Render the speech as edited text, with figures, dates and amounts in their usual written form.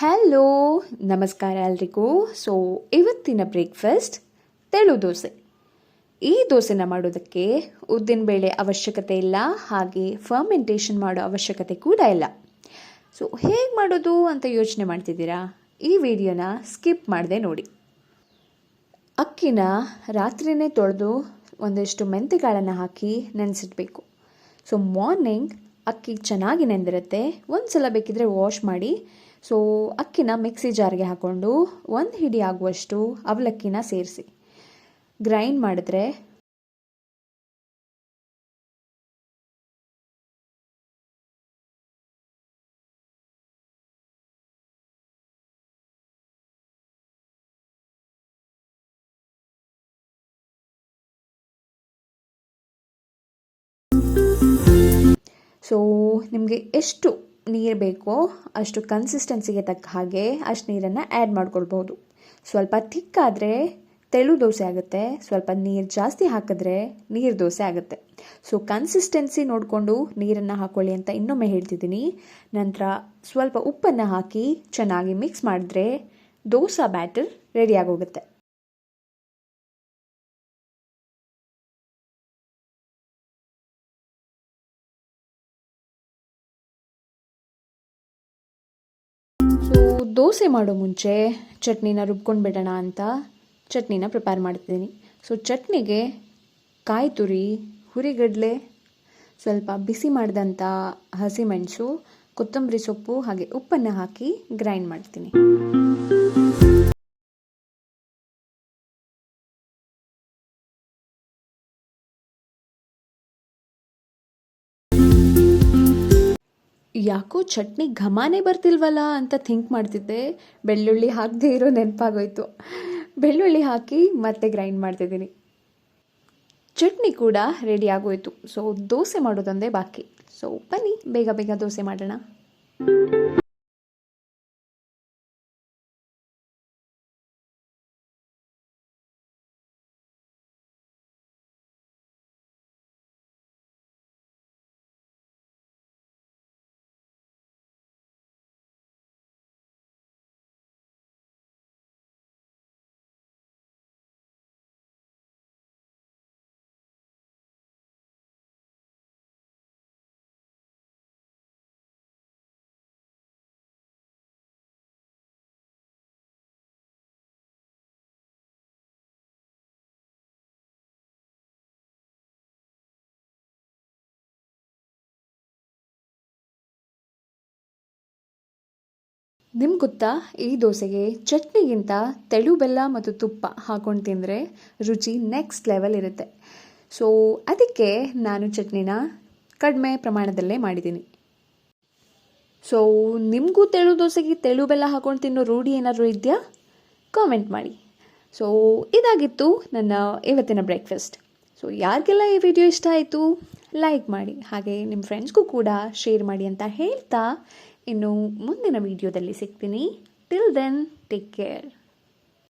Hello, ನಮಸ್ಕಾರ ಎಲ್ರಿಗೂ. So ಇವತ್ತಿನ ಬ್ರೇಕ್ಫಾಸ್ಟ್ ತೆಳು ದೋಸೆ. ಈ ದೋಸೆನ ಮಾಡೋದಕ್ಕೆ ಉದ್ದಿನಬೇಳೆ ಅವಶ್ಯಕತೆ ಇಲ್ಲ, ಹಾಗೆ ಫರ್ಮೆಂಟೇಷನ್ ಮಾಡೋ ಅವಶ್ಯಕತೆ ಕೂಡ ಇಲ್ಲ. ಸೊ ಹೇಗೆ ಮಾಡೋದು ಅಂತ ಯೋಚನೆ ಮಾಡ್ತಿದ್ದೀರಾ? ಈ ವಿಡಿಯೋನ ಸ್ಕಿಪ್ ಮಾಡದೆ ನೋಡಿ. ಅಕ್ಕಿನ ರಾತ್ರಿನೇ ತೊಳೆದು ಒಂದಷ್ಟು ಮೆಂತೆಕಾಳನ್ನು ಹಾಕಿ ನೆನೆಸಿಡಬೇಕು. ಸೊ ಮಾರ್ನಿಂಗ್ ಅಕ್ಕಿ ಚೆನ್ನಾಗಿ ನೆಂದಿರುತ್ತೆ. ಒಂದು ಸಲ ಬೇಕಿದ್ರೆ ವಾಶ್ ಮಾಡಿ. ಸೊ ಅಕ್ಕಿನ ಮಿಕ್ಸಿ ಜಾರ್ಗೆ ಹಾಕ್ಕೊಂಡು 1 ಹಿಡಿ ಆಗುವಷ್ಟು ಅವಲಕ್ಕಿನ ಸೇರಿಸಿ ಗ್ರೈಂಡ್ ಮಾಡಿದ್ರೆ ಸೊ ನಿಮಗೆ ಎಷ್ಟು ನೀರು ಬೇಕೋ ಅಷ್ಟು ಕನ್ಸಿಸ್ಟೆನ್ಸಿಗೆ ತಕ್ಕ ಹಾಗೆ ಅಷ್ಟು ನೀರನ್ನು ಆ್ಯಡ್ ಮಾಡ್ಕೊಳ್ಬೋದು. ಸ್ವಲ್ಪ ಥಿಕ್ಕಾದರೆ ತೆಳು ದೋಸೆ ಆಗುತ್ತೆ, ಸ್ವಲ್ಪ ನೀರು ಜಾಸ್ತಿ ಹಾಕಿದ್ರೆ ನೀರು ದೋಸೆ ಆಗುತ್ತೆ. ಸೊ ಕನ್ಸಿಸ್ಟೆನ್ಸಿ ನೋಡಿಕೊಂಡು ನೀರನ್ನು ಹಾಕ್ಕೊಳ್ಳಿ ಅಂತ ಇನ್ನೊಮ್ಮೆ ಹೇಳ್ತಿದ್ದೀನಿ. ನಂತರ ಸ್ವಲ್ಪ ಉಪ್ಪನ್ನು ಹಾಕಿ ಚೆನ್ನಾಗಿ ಮಿಕ್ಸ್ ಮಾಡಿದ್ರೆ ದೋಸೆ ಬ್ಯಾಟರ್ ರೆಡಿಯಾಗೋಗುತ್ತೆ. ಸೊ ದೋಸೆ ಮಾಡೋ ಮುಂಚೆ ಚಟ್ನಿನ ರುಬ್ಕೊಂಡು ಬಿಡೋಣ ಅಂತ ಚಟ್ನಿನ ಪ್ರಿಪೇರ್ ಮಾಡ್ತಿದ್ದೀನಿ. ಸೊ ಚಟ್ನಿಗೆ ಕಾಯಿ ತುರಿ, ಹುರಿಗಡಲೆ, ಸ್ವಲ್ಪ ಬಿಸಿ ಮಾಡಿದಂಥ ಹಸಿಮೆಣಸು, ಕೊತ್ತಂಬರಿ ಸೊಪ್ಪು ಹಾಗೆ ಉಪ್ಪನ್ನು ಹಾಕಿ ಗ್ರೈಂಡ್ ಮಾಡ್ತೀನಿ. ಯಾಕೋ ಚಟ್ನಿ ಘಮಾನೇ ಬರ್ತಿಲ್ವಲ್ಲ ಅಂತ ಥಿಂಕ್ ಮಾಡ್ತಿದ್ದೆ. ಬೆಳ್ಳುಳ್ಳಿ ಹಾಕದೇ ಇರೋ ನೆನಪಾಗೋಯ್ತು. ಬೆಳ್ಳುಳ್ಳಿ ಹಾಕಿ ಮತ್ತೆ ಗ್ರೈಂಡ್ ಮಾಡ್ತಿದ್ದೀನಿ. ಚಟ್ನಿ ಕೂಡ ರೆಡಿ ಆಗೋಯ್ತು. ಸೊ ದೋಸೆ ಮಾಡೋದೊಂದೇ ಬಾಕಿ. ಸೊ ಬನ್ನಿ ಬೇಗ ಬೇಗ ದೋಸೆ ಮಾಡೋಣ. ನಿಮ್ಗೆ ಗೊತ್ತಾ, ಈ ದೋಸೆಗೆ ಚಟ್ನಿಗಿಂತ ತೆಳು ಬೆಲ್ಲ ಮತ್ತು ತುಪ್ಪ ಹಾಕೊಂಡು ತಿಂದರೆ ರುಚಿ ನೆಕ್ಸ್ಟ್ ಲೆವೆಲ್ ಇರುತ್ತೆ. ಸೊ ಅದಕ್ಕೆ ನಾನು ಚಟ್ನಿನ ಕಡಿಮೆ ಪ್ರಮಾಣದಲ್ಲೇ ಮಾಡಿದ್ದೀನಿ. ಸೊ ನಿಮಗೂ ತೆಳು ದೋಸೆಗೆ ತೆಳು ಬೆಲ್ಲ ಹಾಕೊಂಡು ತಿನ್ನೋ ರೂಢಿ ಏನಾದರೂ ಇದೆಯಾ? ಕಾಮೆಂಟ್ ಮಾಡಿ. ಸೊ ಇದಾಗಿತ್ತು ನನ್ನ ಇವತ್ತಿನ ಬ್ರೇಕ್ಫಾಸ್ಟ್. ಸೊ ಯಾರಿಗೆಲ್ಲ ಈ ವಿಡಿಯೋ ಇಷ್ಟ ಆಯಿತು ಲೈಕ್ ಮಾಡಿ, ಹಾಗೆ ನಿಮ್ಮ ಫ್ರೆಂಡ್ಸ್ಗೂ ಕೂಡ ಶೇರ್ ಮಾಡಿ ಅಂತ ಹೇಳ್ತಾ ಇನ್ನು ಮುಂದಿನ ವಿಡಿಯೋದಲ್ಲಿ ಸಿಗ್ತೀನಿ. Till then take care.